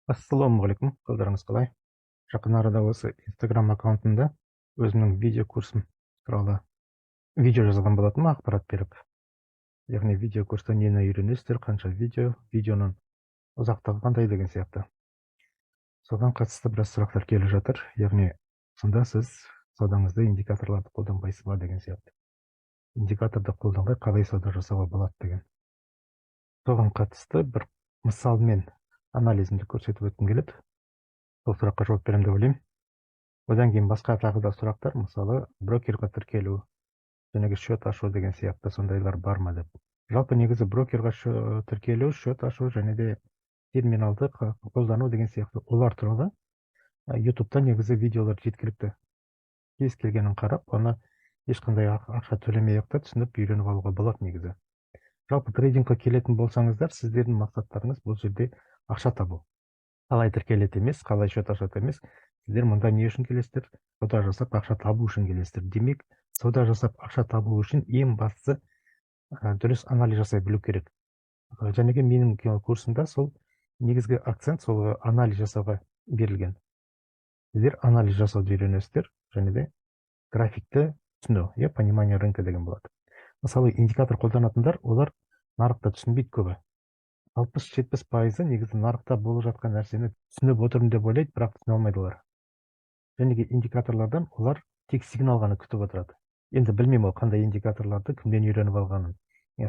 Ассалаумағалейкум, қалдарыңыз қалай? Жақын арада осы Instagram аккаунтында өзімнің видео курсым туралы видео жазған болатын, ақпарат беріп. Яғни видео курста нені үйренесіздер, қанша видеоның ұзақтығы қандай деген сияқты. Содан қатысты біраз сұрақтар келіп жатыр. Яғни сонда сіз саудаңызда индикаторларды қолданбайсыз ба деген сияқты. Индикаторды қолданбай қалай сауда жасауға болады деген. Соған қатысты бір мысалмен анализімді көрсетіп өткім келеді. Сол сұраққа жауап беремін деп ойлаймын. Одан кейін басқа тағы да сұрақтар, мысалы брокерға тіркелу, жәнегі счет ашу деген сияқты сондайлар бар ма деп. Жалпы негізі брокерға тіркелу, счет ашу және де терминалды қолдану деген сияқты олар туралы ютубта негізі видеолар жеткілікті. Кез келгенін қарап, оны ешқандай ақша төлемей ақ та түсініп үйреніп алуға болады негізі. Жалпы трейдингқа келетін болсаңыздар, сіздердің мақсаттарыңыз бұл жерде ақша табу. Қалай тіркеледі емес, қалай счет ашады емес, сіздер мұнда не үшін келесіздер? Сауда жасап ақша табу үшін келесіздер. Демек, сауда жасап ақша табу үшін ең бастысы дұрыс анализ жасай білу керек. Жәнеге менің курсымда сол негізгі акцент сол анализ жасауға берілген. Сіздер анализ жасауды үйренесіздер, және де графикті түсіну, понимание рынка деген болады. Мысалы, индикатор қолданатындар, олар нарықты түсінбейді көбі. 60-70% негізі нарықта болып жатқан нәрсені түсініп отырмын деп ойлайды, бірақ түсіне алмайды олар. Және индикаторлардан олар тек сигнал ғана күтіп отырады. Енді білмеймін ол қандай индикаторларды кімден үйреніп алғанын.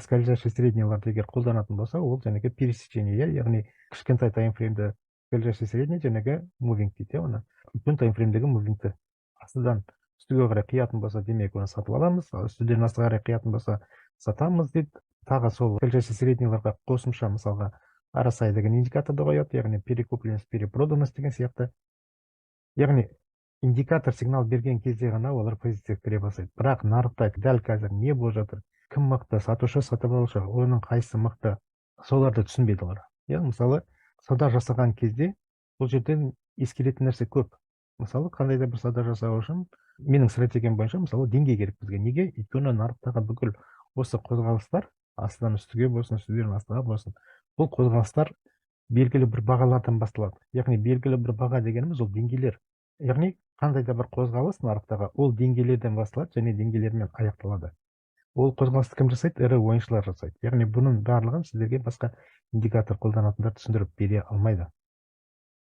Скользящий среднийларды егер қолданатын болса, ол жәнеге пересечение, яғни кішкентай таймфреймді скользящий средний жәнеге мувинг дейді, оны үлкен таймфреймдегі мувингті астыдан үстіге қарай қиятын болса, демек оны сатып аламыз, үстіден астыға қарай қиятын болса, сатамыз дейді. Тағы сол скользящий среднийларға қосымша мысалға RSI деген индикаторды қояды, яғни перекупленность, перепроданность деген сияқты. Яғни индикатор сигнал берген кезде ғана олар позиция кіре бастайды. Бірақ нарықта дәл қазір не болып жатыр, кім мықты, сатушы, сатып алушы, оның қайсысы мықты, соларды түсінбейді олар. Мысалы, сауда жасаған кезде бұл жерден ескеретін нәрсе көп. Мысалы, қандай да бір сауда жасау үшін менің стратегиям бойынша, мысалы, деңгей керек бізге. Неге? Өйткені нарықтағы бүкіл осы қозғалыстар, астынан үстіге болсын, үстіден астыға болсын, бұл қозғалыстар белгілі бір бағалардан басталады. Яғни белгілі бір баға дегеніміз ол деңгейлер. Яғни қандай да бір қозғалыс нарықтағы ол деңгейлерден басталады және деңгейлермен аяқталады. Ол қозғалысты кім жасайды? Ірі ойыншылар жасайды. Яғни бұның барлығын сіздерге басқа индикатор қолданатындар түсіндіріп бере алмайды.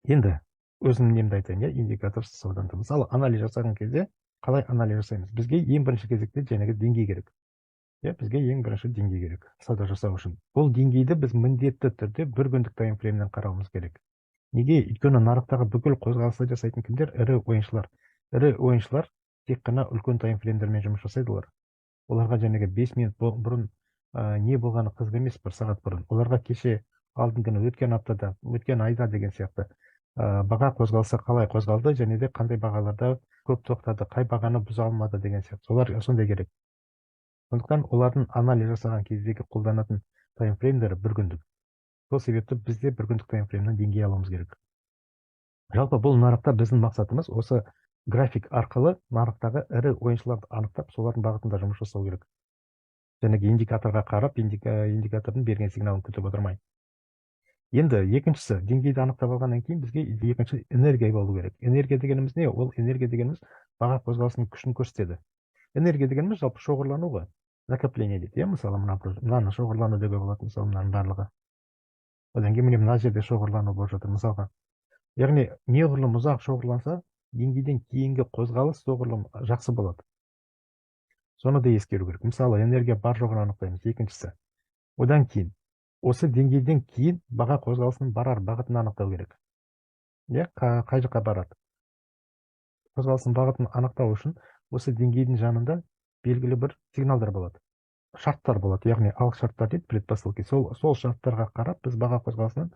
Енді өзімнің немді айтайын, индикатор сауданды. Мысалы, анализ жасаған кезде қалай анализ жасаймыз? Бізге ең бірінші кезекте жәнегі деңгей керек. Бізге ең бірінші деңгей керек сауда жасау үшін. Бұл деңгейді біз міндетті түрде бір күндік таймфреймнен қарауымыз керек. Неге? Өйткені нарықтағы бүкіл қозғалысты жасайтын кімдер? Ірі ойыншылар. Ірі ойыншылар тек қана үлкен таймфреймдермен жұмыс жасайды олар. Оларға жәнегі 5 минут бұрын не болғаны қызық емес, бір сағат бұрын. Оларға кеше алдыңғы күні, өткен аптада, өткен айда деген сияқты баға қозғалса қалай қозғалды және де қандай бағаларда көп тоқтады, қай бағаны бұза алмады деген сияқты. Солар сондай керек. Сондықтан олардың анализ жасаған кездегі қолданатын таймфреймдері бір күндік. Сол себепті бізде бір күндік таймфреймнен деңгей алуымыз керек. Жалпы бұл нарықта біздің мақсатымыз осы график арқылы нарықтағы ірі ойыншыларды анықтап, солардың бағытында жұмыс жасау керек. Жәнеге индикаторға қарап, индикатордың берген сигналын күтіп отырмай. Енді екіншісі, деңгейді анықтап алғаннан кейін бізге екінші энергия болу керек. Энергия дегеніміз не? Ол энергия дегеніміз баға қозғалысының күшін көрсетеді. Энергия дегеніміз жалпы шоғырлану ғой. Накопление дейді, мысалы мынаны шоғырлану деуге болады, мысалы мынаның барлығы. Одан кейін мына жерде шоғырлану болып жатыр мысалға. Яғни неғұрлым ұзақ шоғырланса, деңгейден кейінгі қозғалыс соғұрлым жақсы болады. Соны да ескеру керек. Мысалы, энергия бар жоғын анықтаймыз. Екіншісі. Одан кейін осы деңгейден кейін баға қозғалысының барар бағытын анықтау керек. Қай жаққа барады? Қозғалысының бағытын анықтау үшін осы деңгейдің жанында белгілі бір сигналдар болады. Шарттар болады, яғни алғы шарттар дейді, предпосылки. Сол шарттарға қарап біз баға қозғалысының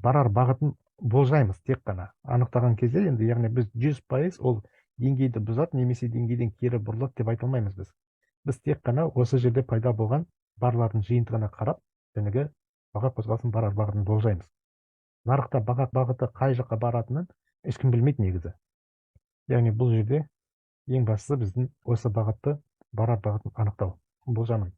барар бағытын болжаймыз тек қана. Анықтаған кезде енді, яғни біз 100% ол деңгейді бұзады, немесе деңгейден кері бұрылады деп айта алмаймыз біз. Біз тек қана осы жерде пайда болған барлардың жиынтығына қарап, жәнегі баға қозғалысының барар бағытын болжаймыз. Нарықта баға бағыты қай жаққа баратынын ешкім білмейді негізі. Яғни бұл жерде ең бастысы біздің осы бағытты барар бағытын анықтау, болжамын.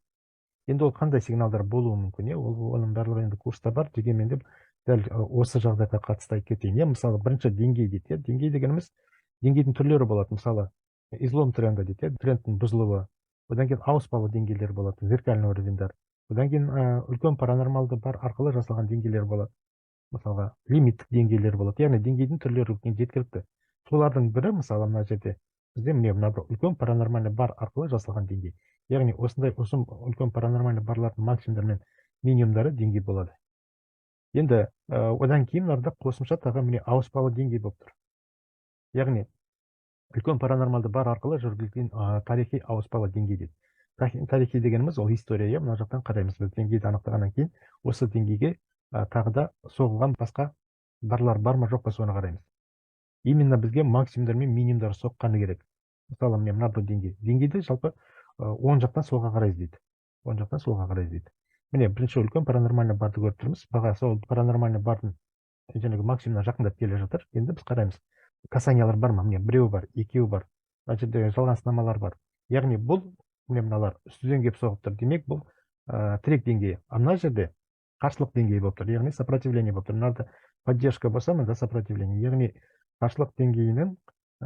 Енді ол қандай сигналдар болуы мүмкін? Оның барлығы енді курста бар, дегенмен де дәл осы жағдайға қатысты айтып кетейін. Мысалы, бірінші деңгей дейді. Деңгей дегеніміз деңгейдің түрлері болады. Мысалы, излом тренда дейді, трендтің бұзылуы. Одан кейін ауыспалы деңгейлер болады, зеркальный уровеньдер. Одан кейін үлкен паранормалды бар арқылы жасалған деңгейлер болады. Мысалға, лимиттік деңгейлер болады. Яғни деңгейдің түрлері жеткілікті. Солардың бірі, мысалы, мына жерде бізде мына бір үлкен паранормальный бар арқылы жасалған деңгей. Яғни осындай үлкен паранормальный барлардың максимумдары мен минимумдары деңгей болады. Енді одан кейін мынада қосымша тағы міне ауыспалы деңгей болып тұр. Яғни үлкен паранормалды бар арқылы жүргізілген тарихи ауыспалы деңгей дейді. Тарихи дегеніміз ол история. Мына жақтан қараймыз. Біз деңгейді анықтағаннан кейін осы деңгейге тағы да соғылған басқа барлар бар ма жоқ па соны қараймыз. Именно бізге максимумдар мен минимумдар соққаны керек. Мысалы, міне мына бір деңгей. Деңгейді жалпы оң жақтан солға қарай іздейді. Оң жақтан солға қарай іздейді. Міне бірінші үлкен паранормальный барды көріп тұрмыз. Баға сол паранормальный бардың жаңағы максимумына жақындап келе жатыр. Енді біз қараймыз. Касаниялар бар ма? Міне біреу бар, екеуі бар. Мына жерде жалған сынамалар бар. Яғни бұл міне мыналар үстіден келіп соғып тұр. Демек бұл тірек деңгейі. А мына жерде қарсылық деңгейі болып тұр. Яғни сопротивление болып тұр. Мынада поддержка болса, мында сопротивление. Яғни қарсылық деңгейінің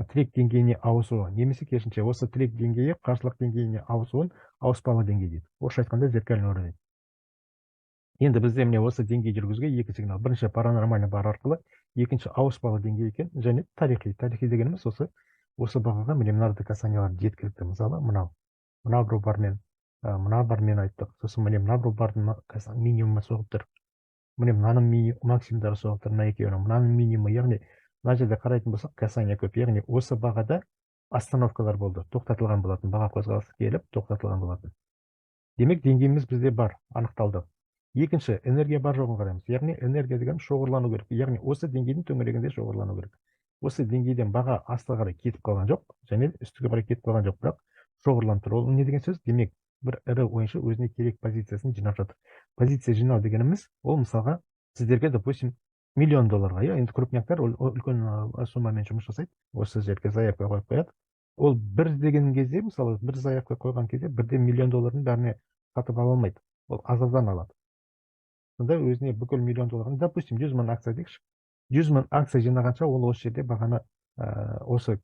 тірек деңгейіне ауысуы, немесе керісінше осы тірек деңгейі қарсылық деңгейіне ауысуын ауыспалы деңгей дейді. Орысша айтқанда зеркальный уровень. Енді бізде міне осы деңгей жүргізуге екі сигнал. Бірінші паранормальный бар арқылы, екінші ауыспалы деңгей екен, және тарихи. Тарихи дегеніміз осы бағаға міне мынадай касаниялар жеткілікті. Мысалы, мына бір бармен, мына бармен айттық. Сосын міне мына бір бардың минимумы соғып тұр. Міне мынаның максимумдары соғып тұр, мына екеуінің мынаның минимумы. Яғни мына жерде қарайтын болсақ, касания көп. Яғни осы бағада остановкалар болды, тоқтатылған болатын, баға қозғалысы келіп тоқтатылған болатын. Демек, деңгейіміз бізде бар, анықталды. Екінші, энергия бар жоғын қараймыз. Яғни энергия деген шоғырлану керек. Яғни осы деңгейдің төңірегінде шоғырлану керек. Осы деңгейден баға астыға қарай кетіп қалған жоқ, және үстіге қарай кетіп қалған жоқ, бірақ шоғырланып тұр. Ол не деген сөз? Демек, бір ірі ойыншы өзіне керек позициясын жинап жатыр. Позиция жинау дегеніміз, ол мысалға сіздерге, допустим, $1 миллион. Енді крупняктар үлкен суммамен жұмыс жасайды. Осы жерге заявка қойып қояды. Ол бір деген кезде, мысалы, бір заявка қойған кезде $1 миллион бәріне сатып ала алмайды. Ол азардан алады. Сонда өзіне бүкіл $1 миллион, допустим, 100 мың акция дейікші. 100 мың акция жинағанша ол осы жерде бағаны осы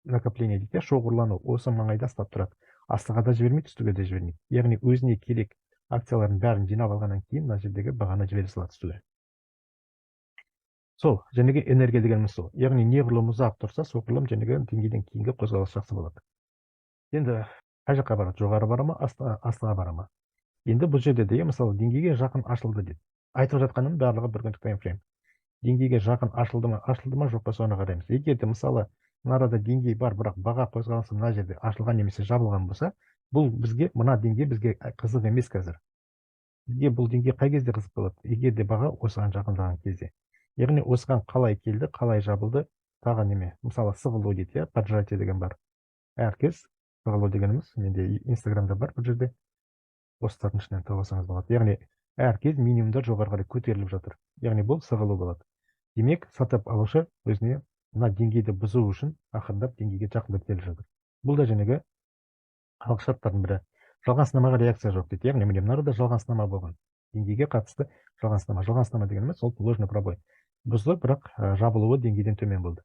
накопление дейді, шоғырлану осы маңайда ұстап тұрады. Астыға да жібермейді, үстіге де жібермейді. Яғни өзіне керек акциялардың бәрін жинап алғаннан кейін мына жердегі бағаны жібере салады үстіге. Сол, жәнеге энергия дегеніміз сол. Яғни неғұрлым ұзақ тұрса, соғұрлым жәнеге деңгейден кейінгі қозғалыс жақсы болады. Енді қай жаққа барады? Жоғары бара ма, астыға бара ма? Енді бұл жерде де, мысалы, деңгейге жақын ашылды дейді. Айтып жатқаным барлығы бір күндік таймфрейм. Деңгейге жақын ашылды ма жоқ па соны қараймыз. Егер де мысалы мынарада деңгей бар, бірақ баға қозғалысы мына жерде ашылған немесе жабылған болса, бұл бізге мына деңгей бізге қызық емес қазір. Бізге бұл деңгей қай кезде қызық болады? Егер де баға осыған жақындаған кезде. Яғни осыған қалай келді, қалай жабылды, тағы неме. Мысалы, сығылу дейді, поджатие деген бар. Әркез сығылу дегеніміз, менде Инстаграмда бар бұл жерде. Посттардың ішінен табасаңыз болады. Яғни әркез минимумдар жоғары қарай көтеріліп жатыр. Яғни бұл сығылу болады. Демек, сатып алушы өзіне мына деңгейді бұзу үшін ақырындап деңгейге жақындап келе жатыр. Бұл да жәнегі алғышарттардың бірі. Жалған сынамаға реакция жоқ дейді. Яғни міне мынада жалған сынама болған. Деңгейге қатысты жалған сынама. Жалған сынама дегеніміз ол ложный пробой. Бұзылып, бірақ жабылуы деңгейден төмен болды.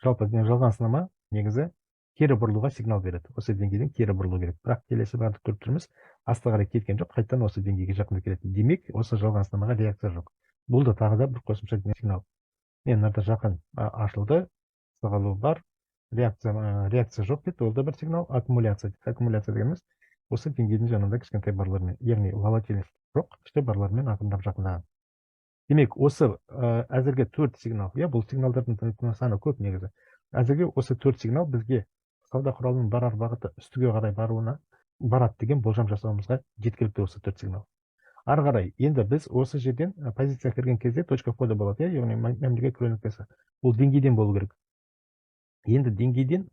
Жалпы жалған сынама негізі кері бұрылуға сигнал береді. Осы деңгейден кері бұрылу керек. Бірақ келесі барды көріп тұрмыз, астыға қарай кеткен жоқ, қайтадан осы деңгейге жақындап келеді. Демек, осы жалған сынамаға реакция жоқ. Бұл да тағы да бір қосымша сигнал. Мынада жақын ашылды, сығылу бар, реакция жоқ дейді. Ол да бір сигнал. Аккумуляция. Аккумуляция дегеніміз осы деңгейдің жанында кішкентай барлармен, яғни волатильность жоқ, кішкентай барлармен ақырындап жақындаған. Демек, осы әзірге 4 сигнал. Бұл сигналдардың саны көп негізі. Әзірге осы 4 сигнал бізге сауда құралының барар бағыты үстіге қарай барады деген болжам жасауымызға жеткілікті осы 4 сигнал. Ары қарай, енді біз осы жерден позиция кірген кезде точка входа болады, яғни мәмілеге кіру нүктесі. Бұл деңгейден болу керек. Енді деңгейден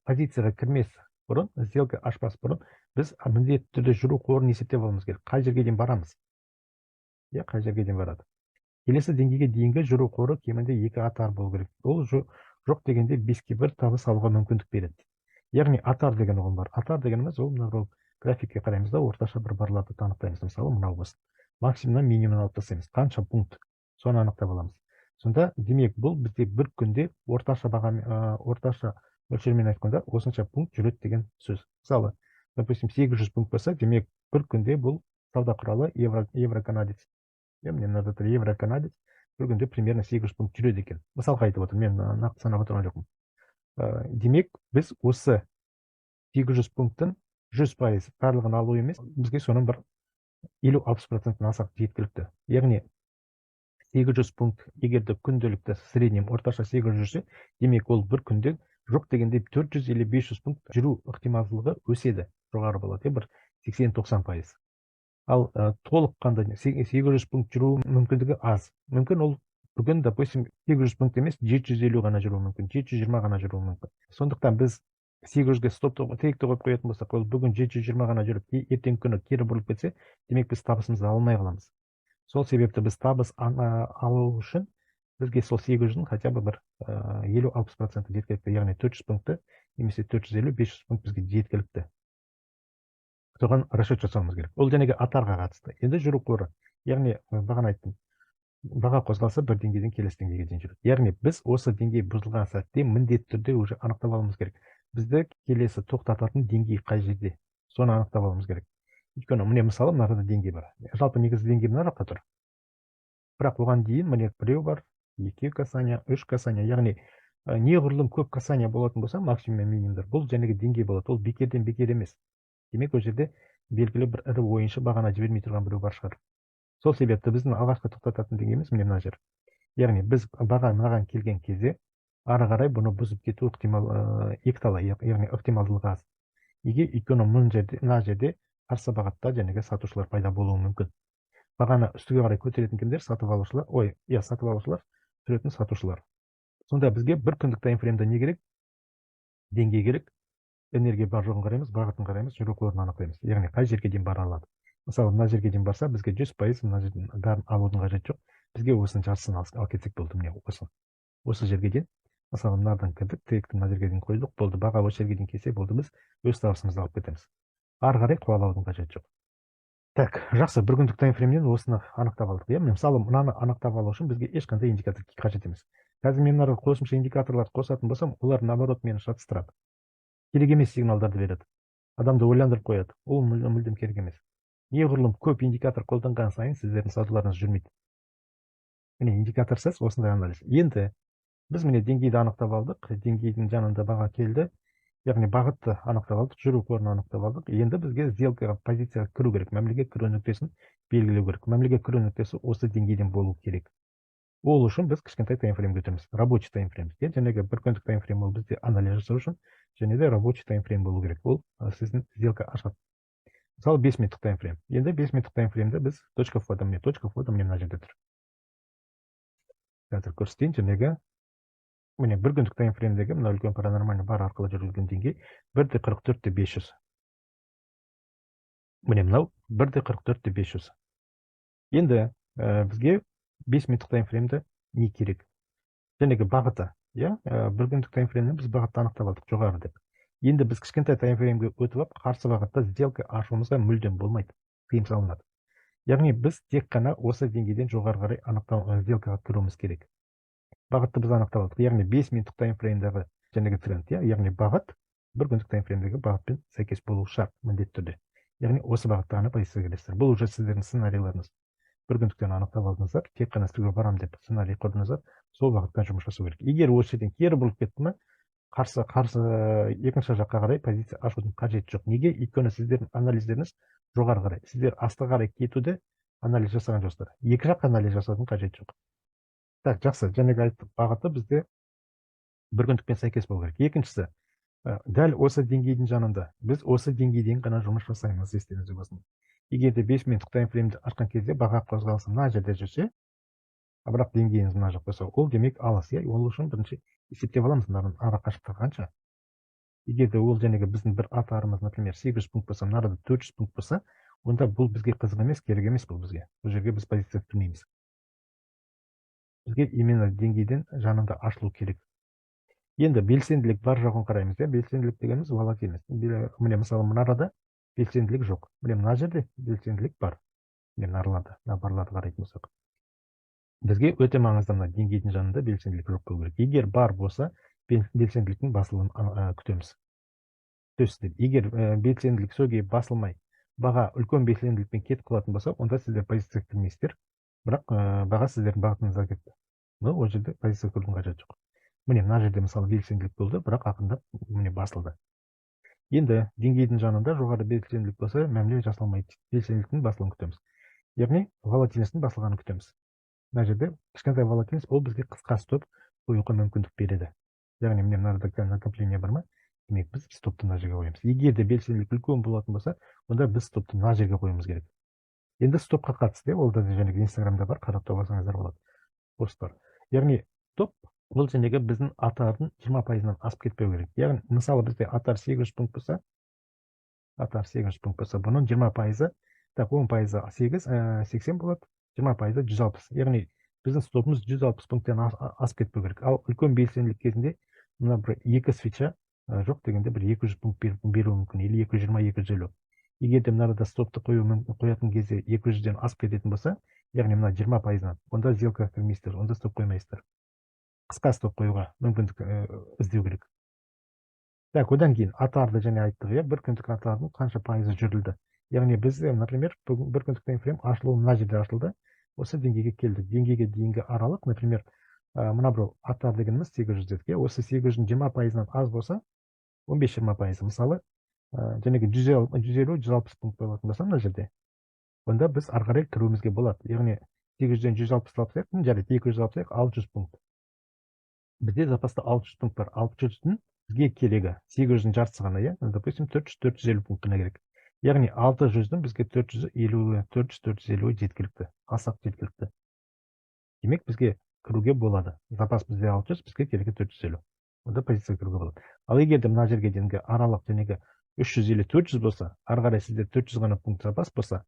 позицияға кірмес бұрын, сделка ашпас бұрын, біз міндетті түрде жүру қорын есептеп алуымыз керек. Қай жерге дейін барамыз? Қай жерге дейін барады? Келесі деңгейге дейінгі жүру қоры кемінде 2 атар болу керек. Ол жоқ дегенде 5-ке 1 табыс алуға мүмкіндік береді. Яғни атар деген ұғым бар. Атар дегеніміз ол мынау графикке қараймыз да, орташа бір барларды танықтаймыз. Мысалы, мынау болсын. Максимумнан минимумнан алып тастаймыз. Қанша пункт соны анықтап аламыз. Сонда демек бұл бізде бір күнде орташа орташа мөлшермен айтқанда осынша пункт жүреді деген сөз. Мысалы, допустим, 800 пункт болса, демек бір күнде бұл сауда құралы евро-канадец. Мне надо евро-канадец бір күнде примерно 800 пункт жүреді екен. Мысалға айтып отырмын, мен нақты санап отырған жоқпын. Демек біз осы 800 пункттың 100% барлығын алу емес, бізге соның бір 50-60% алсақ жеткілікті. Яғни 800 пункт егерде күнделікті среднем орташа 800 жүрсе, демек ол бір күнде жоқ дегенде 400 или 500 пункт жүру ықтималдылығы өседі, жоғары болады, бір 80-90%. Ал толыққанда 800 пункт жүру мүмкіндігі аз. Мүмкін ол бүгін, допустим, 800 пункт емес, 750 ғана жүру мүмкін, 720 ғана жүру мүмкін. Сондықтан біз 800-ге текті қойып қоятын болсақ, ол бүгін 720 ғана жүріп, ертеңгі күні кері бұрылып кетсе, демек біз табысымызды алмай қаламыз. Сол себепті біз табыс алу үшін бізге сол 800-дің хотя бы бір 50-60% жеткілікті, яғни 400 пунктты немесе 450-500 пункт бізге жеткілікті. Соған расчет жасауымыз керек. Ол жәнегі атарға қатысты. Енді жүру қоры, яғни бағана айттым, баға қозғалса бір деңгейден келесі деңгейге дейін жүреді. Яғни біз осы деңгей бұзылған сәтте міндетті түрде уже анықтап алуымыз керек. Бізді келесі тоқтататын деңгей қай жерде? Соны анықтап алуымыз керек. Өйткені міне мысалы мына жерде деңгей бар. Жалпы негізгі деңгей мына жақта тұр. Бірақ оған дейін міне біреу бар, 2 касания, 3 касания, яғни неғұрлым көп касания болатын болса, максимум мен минимумдар, бұл жәнегі деңгей болады. Ол бекерден бекер емес. Демек, ол жерде белгілі бір ірі ойыншы бағаны жібермей тұрған біреу бар шығар. Сол себепті біздің алғашқы тоқтататын деңгейіміз міне мына жер. Яғни біз баға мынаған келген кезде ары қарай бұны бұзып кету екіталай, яғни ықтималдылығы аз. Өйткені мына жерде қарсы бағытта жәнегі сатушылар пайда болуы мүмкін. Бағаны үстіге қарай көтеретін кімдер? Сатып алушылар, түсіретін сатушылар. Сонда бізге бір күндік таймфреймде не керек? Деңгей керек. Энергия бар жоғын қараймыз, бағытын қараймыз, жүру қорын анықтаймыз. Яғни қай жерге дейін бара алады. Мысалы, мына жерге дейін барса, бізге 100% мына жерден бәрін алудың қажеті жоқ. Бізге осының жартысын алып кетсек болды, міне осы жерге дейін. Мысалы, мынадан кірдік, текті мына жерге дейін қойдық, болды. Баға осы жерге дейін келсе болды, біз өз табысымызды алып кетеміз. Ары қарай қуалаудың қажеті жоқ. Так, жақсы, бір күндік таймфреймнен осыны анықтап алдық. Мысалы, мынаны анықтап алу үшін бізге ешқандай индикатор қажет емес. Қазір мен мына қосымша индикаторларды қосатын болсам, олар наоборот мені шатыстырады. Керек емес сигналдарды береді. Адамды ойландырып қояды. Ол мүлдем керек емес. Неғұрлым көп индикатор қолданған сайын сіздердің саудаларыңыз жүрмейді. Міне индикаторсыз осындай анализ. Енді біз міне деңгейді анықтап алдық. Деңгейдің жанында баға келді. Яғни бағытты анықтап алдық, жүру қорын анықтап алдық. Енді бізге сделкаға, позицияға кіру керек. Мәмілеге кіру нүктесін белгілеу керек. Мәмілеге кіру нүктесі осы деңгейден болу керек. Ол үшін біз кішкентай таймфрейм көтереміз. Рабочий таймфрейм. Жәнегі бір күндік таймфрейм ол бізде анализ жасау үшін және де рабочий таймфрейм болу керек. Ол сіздің сделка ашады. Мысалы 5 минуттық таймфрейм. Енді 5 минуттық таймфреймді біз точка входа міне мына жерде тұр. Қазір көрсетейін, жәнегі міне бір күндік таймфреймдегі мына үлкен паранормальный бар арқылы жүргізілген деңгей 1,44,500. Міне мынау 1,44,500. Енді бізге 5 минуттық таймфреймді не керек? Жәнегі бағыты, бір күндік таймфреймнен біз бағытты анықтап алдық, жоғары деп. Енді біз кішкентай таймфреймге өтіп алып, қарсы бағытта сделка ашуымызға мүлдем болмайды, тыйым салынады. Яғни біз тек қана осы деңгейден жоғары қарай анықтау сделкаға кіруіміз керек. Бағытты біз анықтап алдық. Яғни 5 минуттық таймфреймдегі жәнегі тренд, яғни бағыт бір күндік таймфреймдегі бағытпен сәйкес болу шарт, міндетті түрде. Яғни осы бағытта ғана позиция келесіздер. Бұл уже сіздердің сценарийларыңыз. Бір күндіктен анықтап алдыңыздар, тек қана сізге барам деп сценарий құрдыңыздар, сол бағытта жұмыс жасау керек. Егер осы жерден кері бұрылып кетті ме, қарсы екінші жаққа қарай позиция ашудың қажеті жоқ. Неге? Өйткені сіздердің анализдеріңіз жоғары қарай. Сіздер асты қарай кетуді анализ жасаған жоқсыздар. Екі жақ анализ жасаудың қажеті жоқ. Так, жақсы, жәнегі айттық, бағыты бізде бір күндікпен сәйкес болу керек. Екіншісі, дәл осы деңгейдің жанында біз осы деңгейден ғана жұмыс жасаймыз, естеріңізде болсын. Егер де 5 минуттық таймфреймді ашқан кезде баға қозғалысы мына жерде жүрсе, бірақ деңгейіңіз мына жоқ болса, ол демек алыс. Ол үшін бірінші есептеп аламыз мынаның ара қашықтығы қанша. Егер де ол жәнегі біздің бір атарымыз, например, 800 пункт болса, мынада 400 пункт болса, онда бұл бізге қызық емес, керек емес бұл бізге. Бұл жерге біз позиция түмейміз. Бізге именно деңгейден жанында ашылу керек. Енді белсенділік бар жоғын қараймыз. Белсенділік дегеніміз волатильность. Міне мысалы мынарада белсенділік жоқ. Міне мына жерде белсенділік бар. Міне барларды қарайтын болсақ. бізге өте маңызды мына деңгейдің жанында белсенділік жоқ болу керек. Егер бар болса, белсенділіктің басылуын күтеміз. Егер белсенділік соге басылмай, баға үлкен белсенділікпен кетіп қалатын болса, онда сіздер позиция кірмейсіздер, бірақ баға сіздердің бағытыңызға кетті. Но ол жерде позиция кірудің қажеті жоқ. Міне мына жерде мысалы белсенділік болды, бірақ ақырындап міне басылды. Енді деңгейдің жанында жоғары белсенділік болса, мәміле жасалмайды. Белсенділіктің басылуын күтеміз. Яғни волатильностьтің басылғанын күтеміз. Мына жерде кішкентай волатильность, ол бізге қысқа стоп қоюға мүмкіндік береді. Яғни міне мынада накопление бар ма? Демек біз стопты мына жерге қоямыз. Егер де белсенділік үлкен болатын болса, онда біз стопты мына жерге қоюымыз керек. Енді стопқа қатысты, ол да жаңағы инстаграмда бар, қарап табасаңыздар болады. Посттар. Яғни стоп бұл жаңағы біздің атардың 20%-нан асып кетпеу керек. Яғни мысалы бізде атар 800 пункт болса, бұның 20%, так 10% 80 болады, 20% 160. Яғни біздің стопымыз 160 пункттен асып кетпеу керек. Ал үлкен белсенділік кезінде мына бір екі свеча жоқ дегенде бір 200 пункт беруі мүмкін, или 220-250. Егер де мынада стопты қоятын кезде 200-ден асып кететін болса, яғни мына 20%-нан, онда сделка кірмейсіздер, онда стоп қоймайсыздар. Қысқа стоп қоюға мүмкіндік іздеу керек. Так, одан кейін атарды және айттық, бір күндік атардың қанша пайызы жүрілді. Яғни бізде, например, бір күндік таймфрейм ашылуы мына жерде ашылды, осы деңгейге келді. Деңгейге дейінгі аралық, например, мына бір аттар дегеніміз 800 дедік. Осы 800-дің 20%-нан аз болса, 15-20%, мысалы, жәнегі 150-160 пункт болатын болса мына жерде, онда біз ары қарай кіруімізге болады. Яғни 800-ден 160 алсақ, жарайды 200 алсақ, 600 пункт. Бізде запаста 600 пункт бар. 600-дің бізге керегі 800-дің жартысы ғана, допустим, 400-450 пунктына керек. Яғни 600-дің бізге 400-450 жеткілікті, асап жеткілікті. Демек бізге кіруге болады. Запас бізде 600, бізге керегі 450. Онда позиция кіруге болады. Ал егер де мына жерге дейінгі аралық жәнегі 350-400 болса, ары қарай сізде 400 ғана пункт запас болса,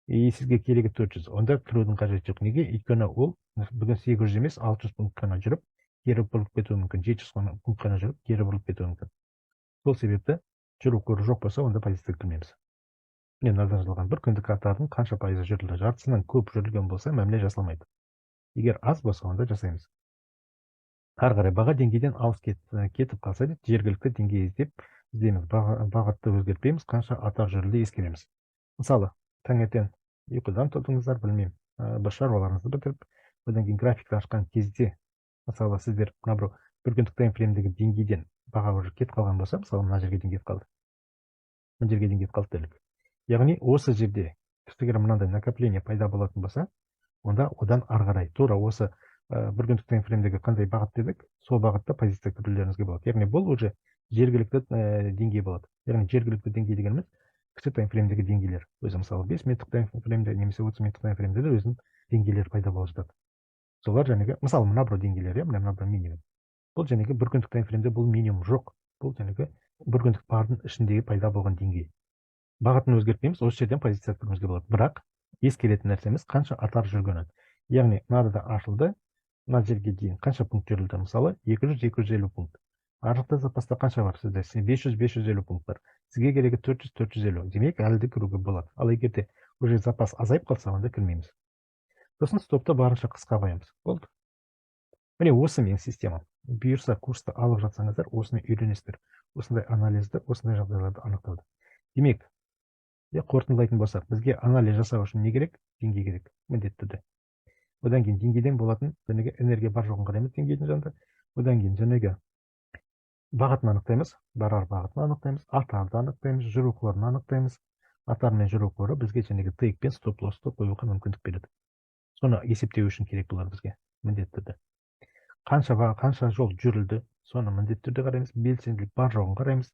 и сізге керегі 400, онда кірудің қажеті жоқ. Неге? Өйткені ол бүгін 800 емес, 600 пункт қана жүріп, кері бұрылып кетуі мүмкін, 700 пункт қана жүріп, кері бұрылып кетуі мүмкін. Сол себепті жүру көрі жоқ болса, онда позиция кірмейміз. Міне мынадан жазылған бір күндік аттардың қанша пайызы жүрілді. Жартысынан көп жүрілген болса, мәміле жасалмайды. Егер аз болса, онда жасаймыз. Ары қарай баға деңгейден алыс кетіп қалса, жергілікті деңгей іздейміз. Бағытты өзгертпейміз, қанша аттар жүрілді ескереміз. Мысалы, таңертең ұйқыдан тұрдыңыздар, білмеймін, бір шаруаларыңызды бітіріп, одан кейін графикті ашқан кезде, мысалы сіздер мына бір күндік таймфреймдегі деңгейден баға уже кетіп қалған болса, мысалы мына жерге дейін кетіп қалды. Мына жерге дейін кетіп қалды делік. Яғни осы жерде кішігірім мынандай накопление пайда болатын болса, онда одан ары қарай тура осы бір күндік таймфреймдегі қандай бағыт дедік, сол бағытта позиция кірулеріңізге болады. Яғни бұл уже жергілікті деңгей болады. Яғни жергілікті деңгей дегеніміз кіші таймфреймдегі деңгейлер. Өзі мысалы 5 минуттық таймфреймде немесе 30 минуттық таймфреймде де өзінің деңгейлері пайда болып жатады. Солар жәнегі, мысалы мына бір деңгейлер, мына бір минимум. Бұл жәнегі бір күндік таймфреймде бұл минимум жоқ. Бұл жәнегі бір күндік бардың ішіндегі пайда болған деңгей. Бағытын өзгертпейміз, осы жерден позиция кіруімізге болады. Бірақ ескеретін нәрсеміз қанша аттар жүргенін. Яғни мынада ашылды, мына жерге дейін қанша пункт жүрілді, мысалы 200-250 пункт. Арықта запаста қанша бар сізде? 500-550 пункт бар. Сізге керегі 400-450. Демек әлі де кіруге болады. Ал егер де уже запас азайып қалса, онда кірмейміз. Сосын стопты барынша қысқа қоямыз. Болды. Міне осы менің системам. Бұйырса курсты алып жатсаңыздар, осыны үйренесіздер. Осындай анализді, осындай жағдайларды анықтауды. Демек, қорытындылайтын болсақ, бізге анализ жасау үшін не керек? Деңгей керек, міндетті түрде. Одан кейін деңгейден болатын жәнегі энергия бар жоғын қараймыз деңгейдің жанында. Одан кейін жәнегі бағытын анықтаймыз, барар бағытын анықтаймыз, аттарды анықтаймыз, жүру қорын анықтаймыз. Аттар мен жүру қоры бізге жәнегі тейк пен стоп лоссты қоюға мүмкіндік береді. Соны есептеу үшін керек болар бізге, міндетті түрде. Қанша жол жүрілді, соны міндетті түрде қараймыз, белсенділік бар жоғын қараймыз.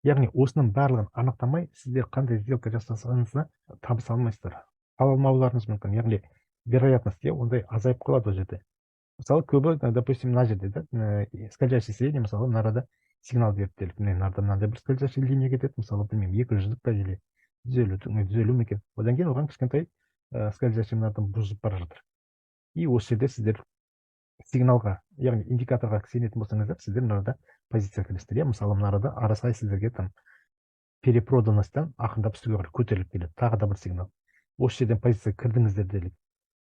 Яғни осының барлығын анықтамай, сіздер қандай сделка жасасаңызда табыс алмайсыздар. Ала алмауларыңыз мүмкін. Яғни вероятность ондай азайып қалады ол жерде. Мысалы көбі, допустим, мына жерде скользящий средний, мысалы мынарада сигнал беріп делік. Мынандай бір скользящий линия кетеді, мысалы білмеймін, 200-дік или 150 мекен. Одан кейін оған кішкентай скользящий мынадан бұзып бара жатыр. И осы жерде сіздер сигналға, яғни индикаторға сенетін болсаңыздар, сіздер мынарада позиция кіресіздер. Мысалы мынарада арасай сіздерге там перепроданностьтан ақырындап үстіге қарай көтеріліп келеді. Тағы да бір сигнал. Осы жерден позиция кірдіңіздер делік.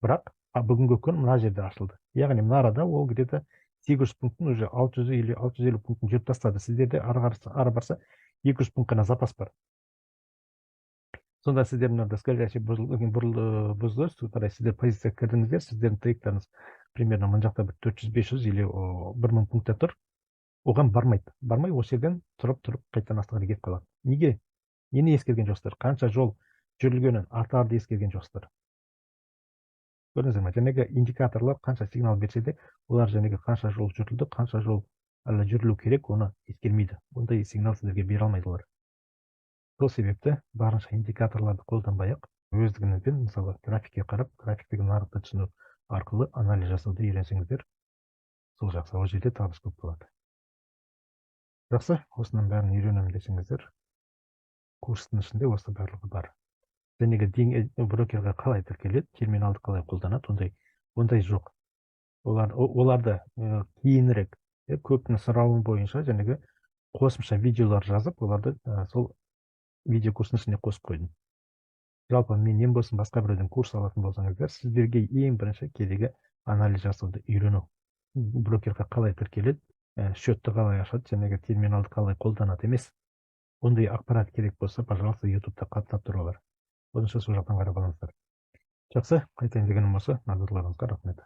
Бірақ бүгінгі күн мына жерде ашылды. Яғни мына арада ол где-то 800 пункттың уже 600 или 650 пунктын жүріп тастады. Сіздерде ары барса 200 пункт қана запас бар. Сонда сіздер мынада скользящий бұзылыс, сіздер позицияға кірдіңіздер, сіздердің тейктарыңыз примерно мына жақта бір 400-500 или 1000 пунктта тұр. Оған бармайды. Бармай осы жерден тұрып қайтадан астыға кетіп қалады. Неге? Нені ескерген жоқсыздар? Қанша жол жүрілгенін артарды ескерген жоқсыздар. Көрдіңіздер ме? Жәнегі индикаторлар қанша сигнал берсе де, олар жәнегі қанша жол жүрілді, қанша жол жүрілу керек, оны ескермейді. Ондай сигнал сіздерге бере алмайды олар. Сол себепті барынша индикаторларды қолданбай-ақ, өздігіңізбен мысалы графикке қарап, графиктегі нарықты түсіну арқылы анализ жасауды үйренсеңіздер, сол жақсы, ол жерде табыс көп болады. Жақсы, осының бәрін үйренемін десеңіздер, курстың ішінде осы барлығы бар. Жәнегі брокерға қалай тіркеледі, терминалды қалай қолданады, ондай жоқ. Оларды кейінірек, көптің сұрауы бойынша жәнегі қосымша видеолар жазып, оларды сол видео курстың ішіне қосып қойдым. Жалпы менен болсын, басқа біреуден курс алатын болсаңыздар, сіздерге ең бірінші керегі анализ жасауды үйрену. Брокерға қалай тіркеледі, счетты қалай ашады, жәнегі терминалды қалай қолданады емес. Ондай ақпарат керек болса, пожалуйста, ютубта қаттап тұрулар. Оныншы сол жақтан қарап алыңыздар. Жақсы, айтайын дегенім осы. Назарларыңызға рахмет.